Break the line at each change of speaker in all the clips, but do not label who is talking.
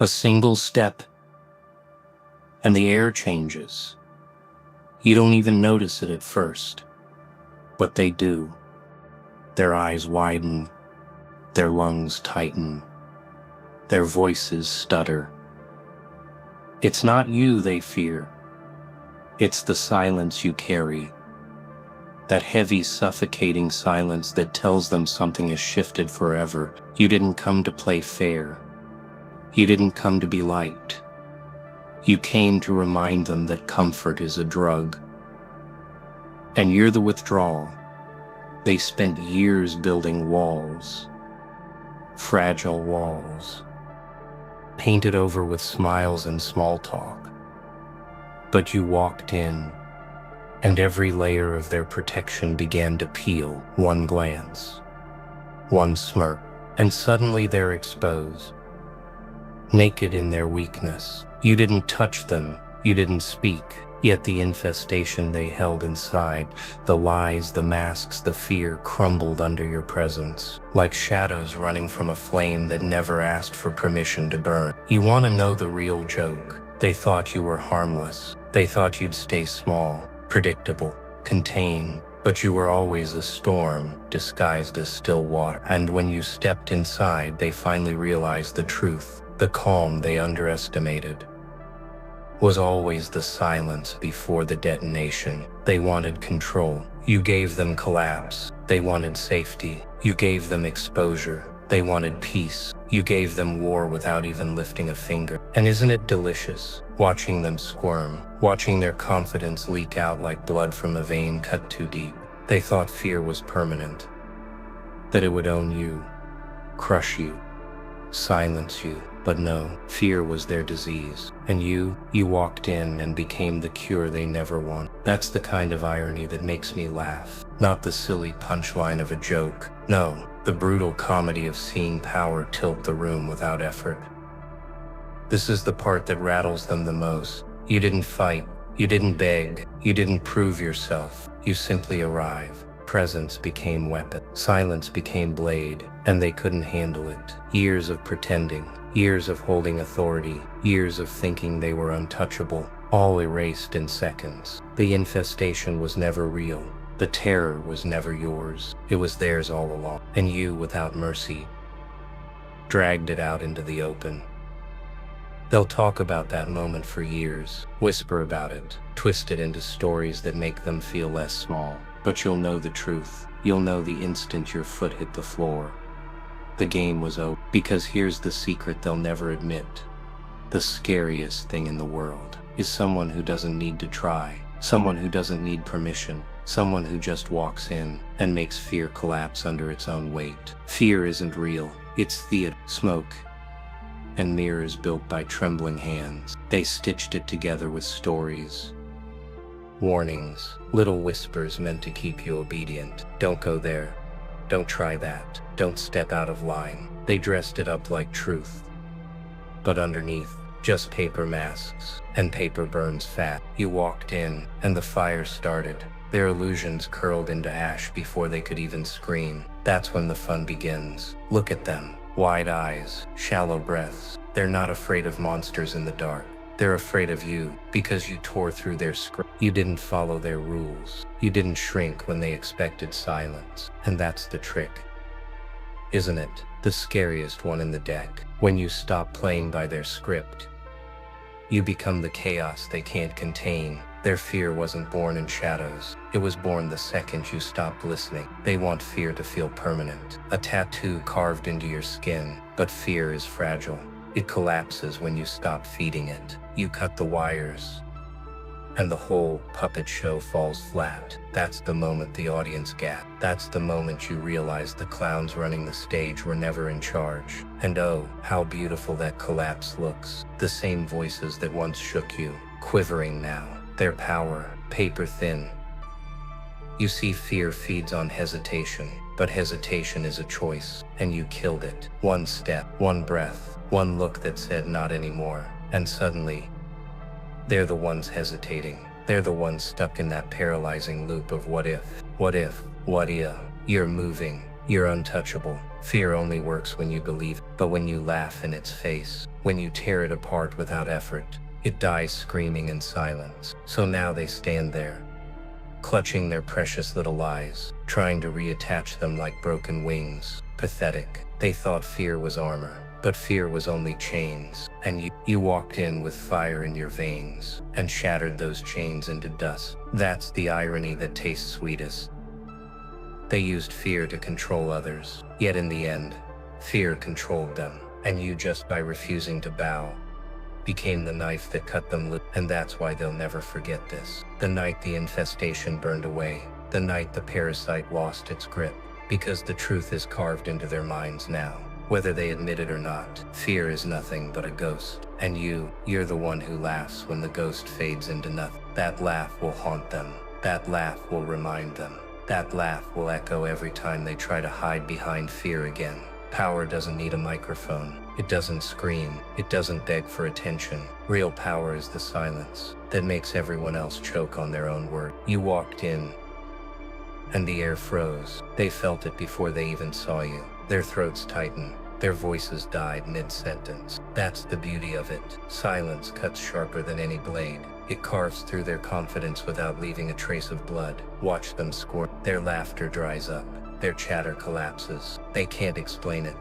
A single step, and the air changes. You don't even notice it at first, but they do. Their eyes widen, their lungs tighten, their voices stutter. It's not you they fear. It's the silence you carry. That heavy, suffocating silence that tells them something has shifted forever. You didn't come to play fair. You didn't come to be liked. You came to remind them that comfort is a drug. And you're the withdrawal. They spent years building walls. Fragile walls. Painted over with smiles and small talk. But you walked in, and every layer of their protection began to peel. One glance, one smirk, and suddenly they're exposed. Naked in their weakness. You didn't touch them, you didn't speak, yet the infestation they held inside, the lies, the masks, the fear crumbled under your presence, like shadows running from a flame that never asked for permission to burn. You want to know the real joke? They thought you were harmless. They thought you'd stay small, predictable, contained, but you were always a storm, disguised as still water. And when you stepped inside, they finally realized the truth. The calm they underestimated was always the silence before the detonation. They wanted control. You gave them collapse. They wanted safety. You gave them exposure. They wanted peace. You gave them war without even lifting a finger. And isn't it delicious, watching them squirm, watching their confidence leak out like blood from a vein cut too deep? They thought fear was permanent, that it would own you, crush you, silence you. But no, fear was their disease. And you walked in and became the cure they never wanted. That's the kind of irony that makes me laugh. Not the silly punchline of a joke. No, the brutal comedy of seeing power tilt the room without effort. This is the part that rattles them the most. You didn't fight. You didn't beg. You didn't prove yourself. You simply arrived. Presence became weapon. Silence became blade. And they couldn't handle it. Years of pretending. Years of holding authority, years of thinking they were untouchable, all erased in seconds. The infestation was never real. The terror was never yours. It was theirs all along. And you, without mercy, dragged it out into the open. They'll talk about that moment for years, whisper about it, twist it into stories that make them feel less small. But you'll know the truth. You'll know the instant your foot hit the floor. The game was over. Because here's the secret they'll never admit. The scariest thing in the world is someone who doesn't need to try, someone who doesn't need permission, someone who just walks in and makes fear collapse under its own weight. Fear isn't real. It's theater, smoke, and mirrors built by trembling hands. They stitched it together with stories, warnings, little whispers meant to keep you obedient. Don't go there. Don't try that. Don't step out of line. They dressed it up like truth. But underneath, just paper masks, and paper burns fat. You walked in, and the fire started. Their illusions curled into ash before they could even scream. That's when the fun begins. Look at them. Wide eyes, shallow breaths. They're not afraid of monsters in the dark. They're afraid of you, because you tore through their script. You didn't follow their rules. You didn't shrink when they expected silence. And that's the trick, isn't it? The scariest one in the deck. When you stop playing by their script, you become the chaos they can't contain. Their fear wasn't born in shadows. It was born the second you stopped listening. They want fear to feel permanent, a tattoo carved into your skin. But fear is fragile. It collapses when you stop feeding it. You cut the wires, and the whole puppet show falls flat. That's the moment the audience gasped. That's the moment you realize the clowns running the stage were never in charge. And oh, how beautiful that collapse looks. The same voices that once shook you, quivering now. Their power, paper thin. You see, fear feeds on hesitation, but hesitation is a choice, and you killed it. One step, one breath, one look that said not anymore. And suddenly, they're the ones hesitating. They're the ones stuck in that paralyzing loop of what if, what if, what if. You're moving, you're untouchable. Fear only works when you believe, but when you laugh in its face, When you tear it apart without effort, it dies screaming in silence. So now they stand there, clutching their precious little lies, trying to reattach them like broken wings. Pathetic. They thought fear was armor, but fear was only chains. And you walked in with fire in your veins, and shattered those chains into dust. That's the irony that tastes sweetest. They used fear to control others, yet in the end, fear controlled them. And you, just by refusing to bow, became the knife that cut them loose. And that's why they'll never forget this. The night the infestation burned away, the night the parasite lost its grip. Because the truth is carved into their minds now, whether they admit it or not. Fear is nothing but a ghost. And you're the one who laughs when the ghost fades into nothing. That laugh will haunt them. That laugh will remind them. That laugh will echo every time they try to hide behind fear again. Power doesn't need a microphone. It doesn't scream. It doesn't beg for attention. Real power is the silence that makes everyone else choke on their own word. You walked in, and the air froze. They felt it before they even saw you. Their throats tightened. Their voices died mid-sentence. That's the beauty of it. Silence cuts sharper than any blade. It carves through their confidence without leaving a trace of blood. Watch them scorn. Their laughter dries up. Their chatter collapses. They can't explain it,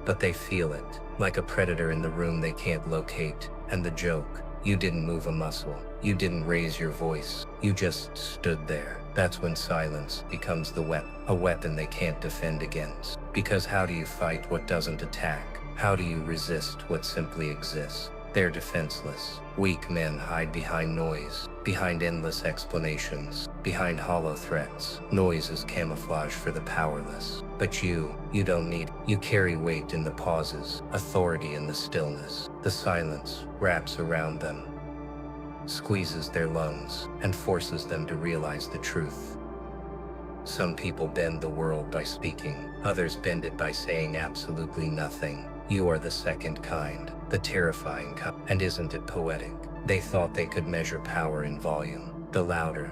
but they feel it. Like a predator in the room they can't locate. And the joke, you didn't move a muscle. You didn't raise your voice. You just stood there. That's when silence becomes the weapon. A weapon they can't defend against. Because how do you fight what doesn't attack? How do you resist what simply exists? They're defenseless. Weak men hide behind noise, behind endless explanations, behind hollow threats. Noise is camouflage for the powerless. But you don't need it. You carry weight in the pauses, authority in the stillness. The silence wraps around them, squeezes their lungs, and forces them to realize the truth. Some people bend the world by speaking. Others bend it by saying absolutely nothing. You are the second kind, the terrifying kind. And isn't it poetic? They thought they could measure power in volume. The louder,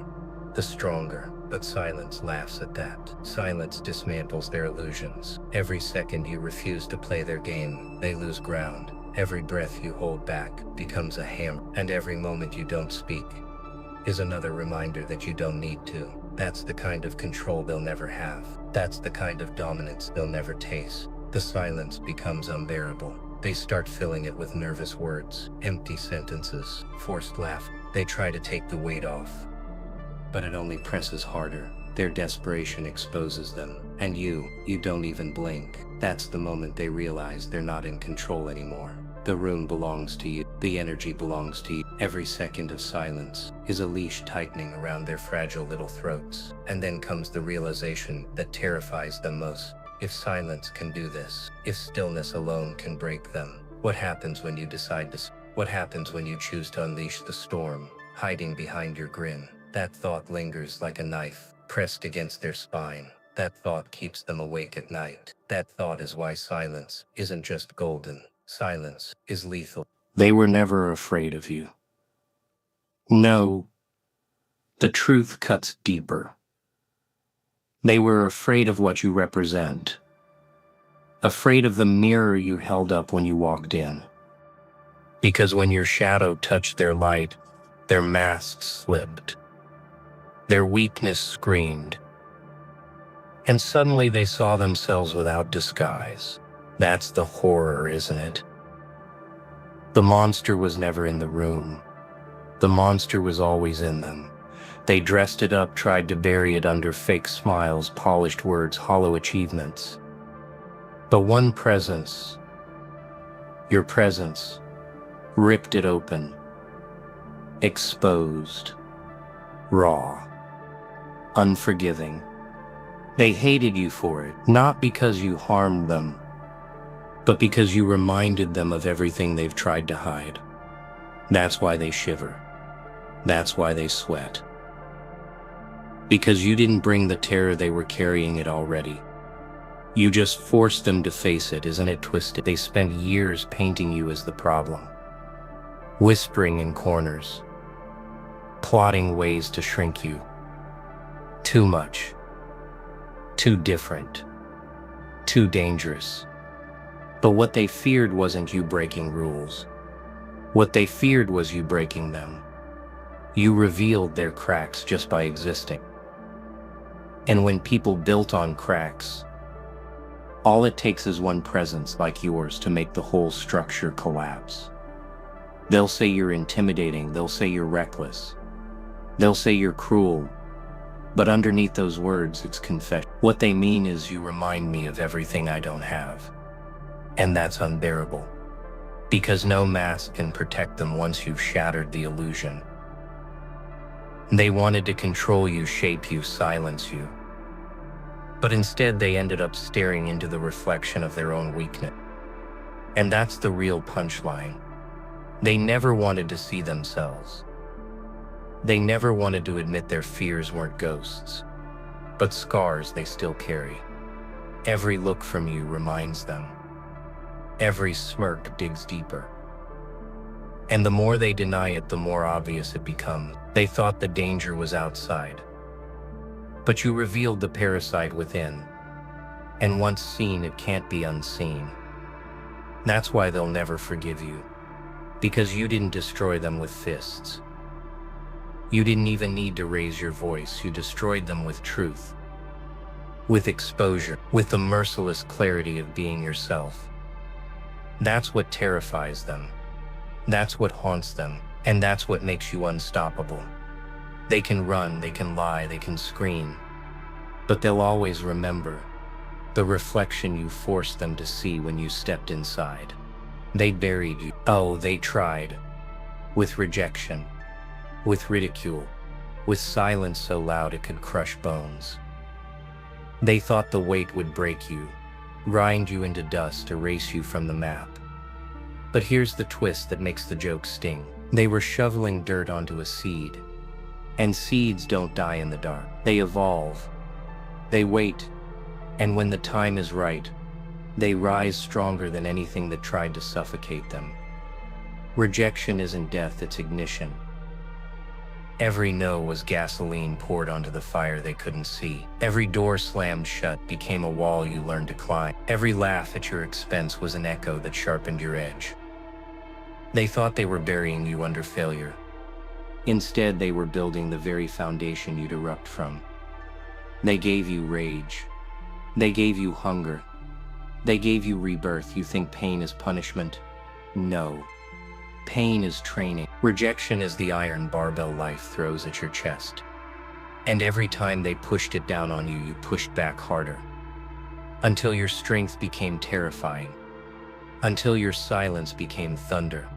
the stronger. But silence laughs at that. Silence dismantles their illusions. Every second you refuse to play their game, they lose ground. Every breath you hold back becomes a hammer. And every moment you don't speak is another reminder that you don't need to. That's the kind of control they'll never have. That's the kind of dominance they'll never taste. The silence becomes unbearable. They start filling it with nervous words, empty sentences, forced laughter. They try to take the weight off, but it only presses harder. Their desperation exposes them. And you don't even blink. That's the moment they realize they're not in control anymore. The room belongs to you. The energy belongs to you. Every second of silence is a leash tightening around their fragile little throats. And then comes the realization that terrifies them most. If silence can do this, if stillness alone can break them, what happens when you decide to? What happens when you choose to unleash the storm, hiding behind your grin? That thought lingers like a knife, pressed against their spine. That thought keeps them awake at night. That thought is why silence isn't just golden. Silence is lethal. They were never afraid of you. No, the truth cuts deeper. They were afraid of what you represent. Afraid of the mirror you held up when you walked in. Because when your shadow touched their light, their masks slipped. Their weakness screamed. And suddenly they saw themselves without disguise. That's the horror, isn't it? The monster was never in the room. The monster was always in them. They dressed it up, tried to bury it under fake smiles, polished words, hollow achievements. But one presence, your presence, ripped it open, exposed, raw, unforgiving. They hated you for it, not because you harmed them, but because you reminded them of everything they've tried to hide. That's why they shiver. That's why they sweat. Because you didn't bring the terror, they were carrying it already. You just forced them to face it. Isn't it twisted? They spent years painting you as the problem, whispering in corners, plotting ways to shrink you. Too much, too different, too dangerous. But what they feared wasn't you breaking rules. What they feared was you breaking them. You revealed their cracks just by existing. And when people built on cracks, all it takes is one presence like yours to make the whole structure collapse. They'll say you're intimidating, they'll say you're reckless, they'll say you're cruel, but underneath those words it's confession. What they mean is you remind me of everything I don't have. And that's unbearable, because no mask can protect them once you've shattered the illusion. They wanted to control you, shape you, silence you. But instead they ended up staring into the reflection of their own weakness. And that's the real punchline. They never wanted to see themselves. They never wanted to admit their fears weren't ghosts, but scars they still carry. Every look from you reminds them. Every smirk digs deeper. And the more they deny it, the more obvious it becomes. They thought the danger was outside. But you revealed the parasite within. And once seen, it can't be unseen. That's why they'll never forgive you. Because you didn't destroy them with fists. You didn't even need to raise your voice. You destroyed them with truth. With exposure. With the merciless clarity of being yourself. That's what terrifies them. That's what haunts them. And that's what makes you unstoppable. They can run, they can lie, they can scream. But they'll always remember the reflection you forced them to see when you stepped inside. They buried you. Oh, they tried. With rejection. With ridicule. With silence so loud it could crush bones. They thought the weight would break you, grind you into dust, erase you from the map. But here's the twist that makes the joke sting. They were shoveling dirt onto a seed. And seeds don't die in the dark. They evolve. They wait. And when the time is right, they rise stronger than anything that tried to suffocate them. Rejection isn't death, it's ignition. Every no was gasoline poured onto the fire they couldn't see. Every door slammed shut became a wall you learned to climb. Every laugh at your expense was an echo that sharpened your edge. They thought they were burying you under failure. Instead, they were building the very foundation you'd erupt from. They gave you rage. They gave you hunger. They gave you rebirth. You think pain is punishment? No. Pain is training. Rejection is the iron barbell life throws at your chest. And every time they pushed it down on you, you pushed back harder. Until your strength became terrifying. Until your silence became thunder.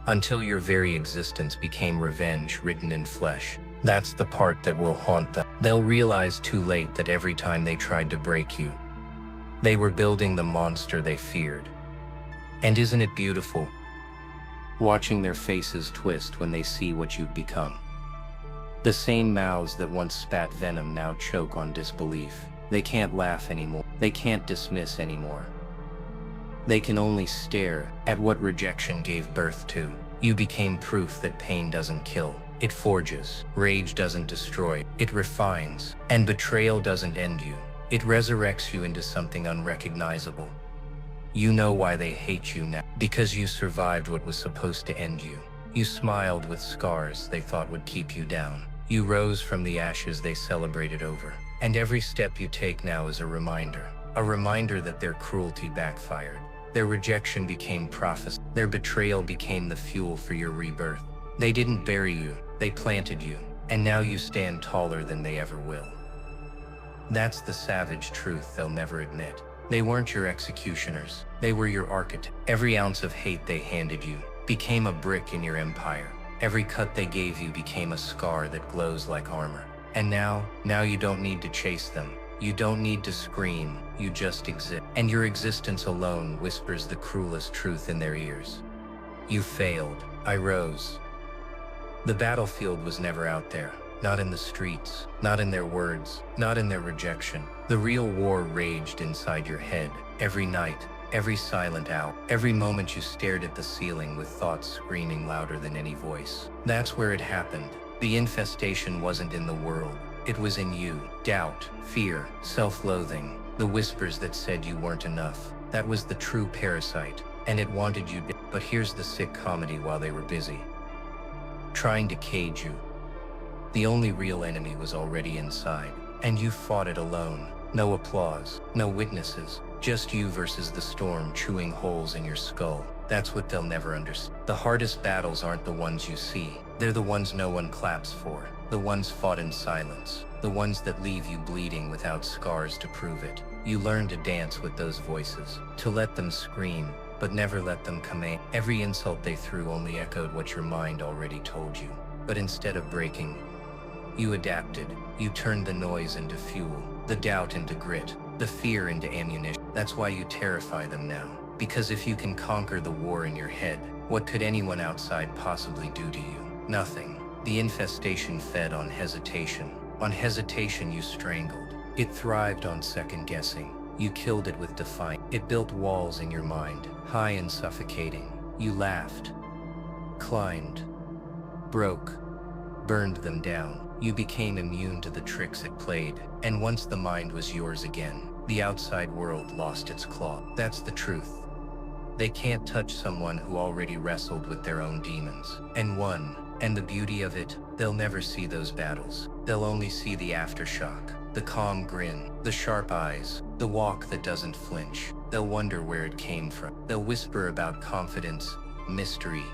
Until your very existence became revenge written in flesh. That's the part that will haunt them. They'll realize too late that every time they tried to break you, they were building the monster they feared. And isn't it beautiful? Watching their faces twist when they see what you've become. The same mouths that once spat venom now choke on disbelief. They can't laugh anymore. They can't dismiss anymore. They can only stare at what rejection gave birth to. You became proof that pain doesn't kill. It forges. Rage doesn't destroy. It refines. And betrayal doesn't end you. It resurrects you into something unrecognizable. You know why they hate you now. Because you survived what was supposed to end you. You smiled with scars they thought would keep you down. You rose from the ashes they celebrated over. And every step you take now is a reminder. A reminder that their cruelty backfired. Their rejection became prophecy. Their betrayal became the fuel for your rebirth. They didn't bury you, they planted you. And now you stand taller than they ever will. That's the savage truth they'll never admit. They weren't your executioners. They were your architect. Every ounce of hate they handed you became a brick in your empire. Every cut they gave you became a scar that glows like armor. And now you don't need to chase them. You don't need to scream, you just exist. And your existence alone whispers the cruelest truth in their ears. You failed. I rose. The battlefield was never out there. Not in the streets, not in their words, not in their rejection. The real war raged inside your head. Every night, every silent hour, every moment you stared at the ceiling with thoughts screaming louder than any voice. That's where it happened. The infestation wasn't in the world. It was in you. Doubt, fear, self-loathing. The whispers that said you weren't enough. That was the true parasite, and it wanted you. But here's the sick comedy while they were busy trying to cage you. The only real enemy was already inside, and you fought it alone. No applause, no witnesses, just you versus the storm chewing holes in your skull. That's what they'll never understand. The hardest battles aren't the ones you see. They're the ones no one claps for. The ones fought in silence. The ones that leave you bleeding without scars to prove it. You learn to dance with those voices, to let them scream, but never let them command. Every insult they threw only echoed what your mind already told you. But instead of breaking, you adapted. You turned the noise into fuel, the doubt into grit, the fear into ammunition. That's why you terrify them now. Because if you can conquer the war in your head, what could anyone outside possibly do to you? Nothing. The infestation fed on hesitation. On hesitation you strangled. It thrived on second guessing. You killed it with defiance. It built walls in your mind, high and suffocating. You laughed, climbed, broke, burned them down. You became immune to the tricks it played, and once the mind was yours again, the outside world lost its claw. That's the truth. They can't touch someone who already wrestled with their own demons and won. And the beauty of it, they'll never see those battles. They'll only see the aftershock, the calm grin, the sharp eyes, the walk that doesn't flinch. They'll wonder where it came from. They'll whisper about confidence, mystery,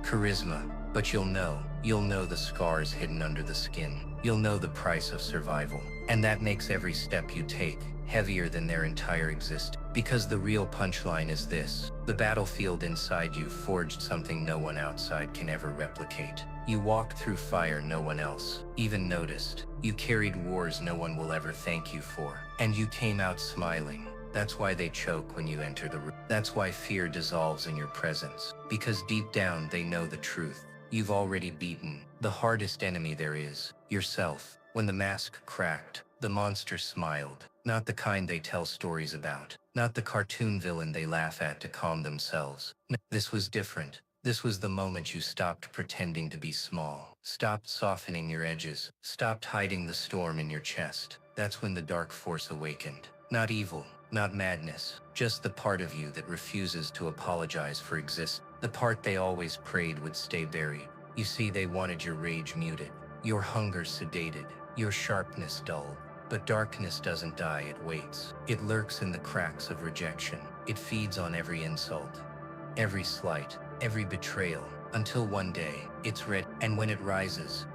charisma, but you'll know the scars hidden under the skin. You'll know the price of survival. And that makes every step you take heavier than their entire existence. Because the real punchline is this: the battlefield inside you forged something no one outside can ever replicate. You walked through fire no one else even noticed. You carried wars no one will ever thank you for. And you came out smiling. That's why they choke when you enter the room. That's why fear dissolves in your presence. Because deep down they know the truth. You've already beaten the hardest enemy there is, yourself. When the mask cracked, the monster smiled. Not the kind they tell stories about. Not the cartoon villain they laugh at to calm themselves. No, this was different. This was the moment you stopped pretending to be small. Stopped softening your edges. Stopped hiding the storm in your chest. That's when the dark force awakened. Not evil, not madness. Just the part of you that refuses to apologize for existing. The part they always prayed would stay buried. You see, they wanted your rage muted, your hunger sedated, your sharpness dulled. But darkness doesn't die, it waits. It lurks in the cracks of rejection. It feeds on every insult, every slight, every betrayal, until one day, it's red. And when it rises,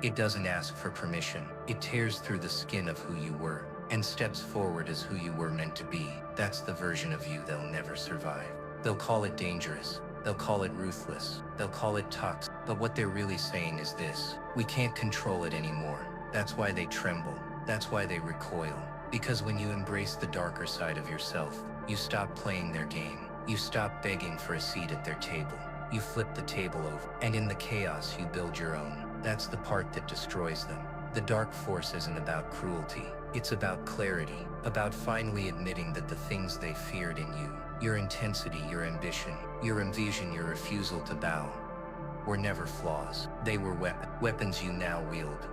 it doesn't ask for permission. It tears through the skin of who you were, and steps forward as who you were meant to be. That's the version of you they'll never survive. They'll call it dangerous. They'll call it ruthless. They'll call it toxic. But what they're really saying is this: we can't control it anymore. That's why they tremble. That's why they recoil. Because when you embrace the darker side of yourself, you stop playing their game. You stop begging for a seat at their table. You flip the table over, and in the chaos you build your own. That's the part that destroys them. The dark force isn't about cruelty. It's about clarity, about finally admitting that the things they feared in you, your intensity, your ambition, your envision, your refusal to bow, were never flaws. They were weapons you now wield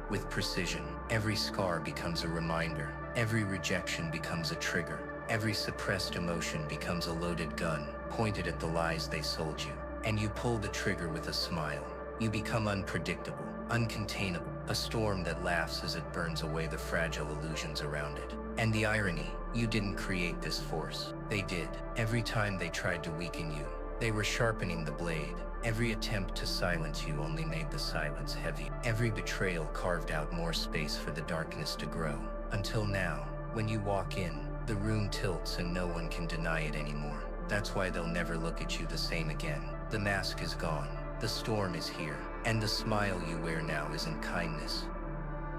with precision. Every scar becomes a reminder. Every rejection becomes a trigger. Every suppressed emotion becomes a loaded gun, pointed at the lies they sold you. And you pull the trigger with a smile. You become unpredictable, uncontainable, a storm that laughs as it burns away the fragile illusions around it. And the irony, you didn't create this force. They did. Every time they tried to weaken you, they were sharpening the blade. Every attempt to silence you only made the silence heavy. Every betrayal carved out more space for the darkness to grow. Until now, when you walk in, the room tilts and no one can deny it anymore. That's why they'll never look at you the same again. The mask is gone. The storm is here. And the smile you wear now isn't kindness.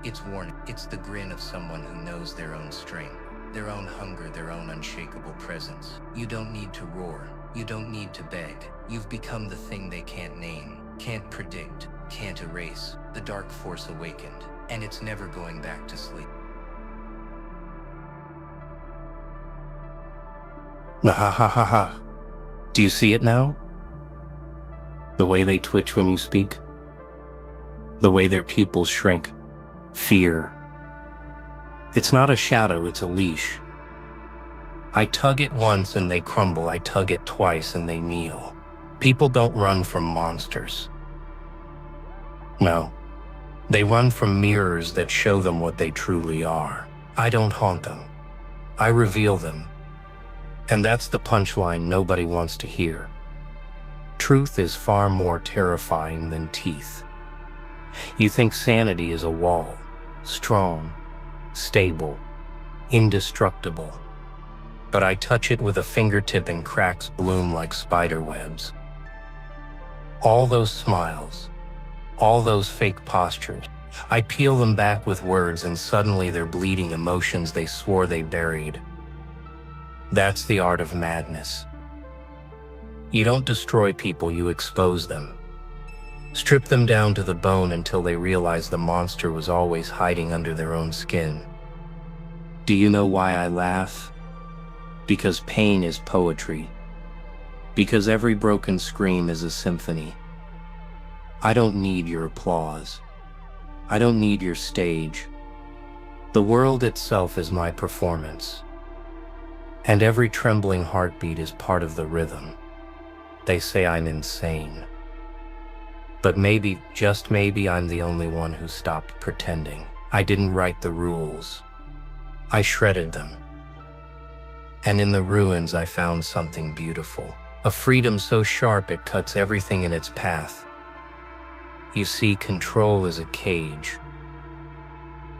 It's warning. It's the grin of someone who knows their own strength, their own hunger, their own unshakable presence. You don't need to roar. You don't need to beg. You've become the thing they can't name, can't predict, can't erase. The dark force awakened, and it's never going back to sleep. Ha ha ha ha. Do you see it now? The way they twitch when you speak? The way their pupils shrink. Fear. It's not a shadow, it's a leash. I tug it once and they crumble. I tug it twice and they kneel. People don't run from monsters. No, they run from mirrors that show them what they truly are. I don't haunt them. I reveal them. And that's the punchline nobody wants to hear. Truth is far more terrifying than teeth. You think sanity is a wall, strong, stable, indestructible. But I touch it with a fingertip and cracks bloom like spider webs. All those smiles, all those fake postures, I peel them back with words and suddenly they're bleeding emotions they swore they buried. That's the art of madness. You don't destroy people, you expose them. Strip them down to the bone until they realize the monster was always hiding under their own skin. Do you know why I laugh? Because pain is poetry. Because every broken scream is a symphony. I don't need your applause. I don't need your stage. The world itself is my performance. And every trembling heartbeat is part of the rhythm. They say I'm insane. But maybe, just maybe, I'm the only one who stopped pretending. I didn't write the rules. I shredded them. And in the ruins I found something beautiful. A freedom so sharp it cuts everything in its path. You see, control is a cage.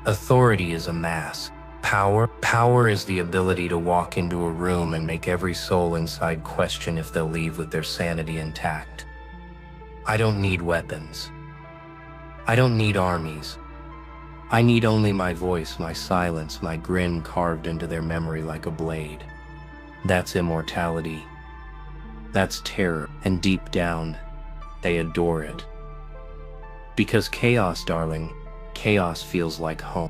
Authority is a mask. Power is the ability to walk into a room and make every soul inside question if they'll leave with their sanity intact. I don't need weapons. I don't need armies. I need only my voice, my silence, my grin carved into their memory like a blade. That's immortality. That's terror, and deep down, they adore it. Because chaos, darling, chaos feels like home.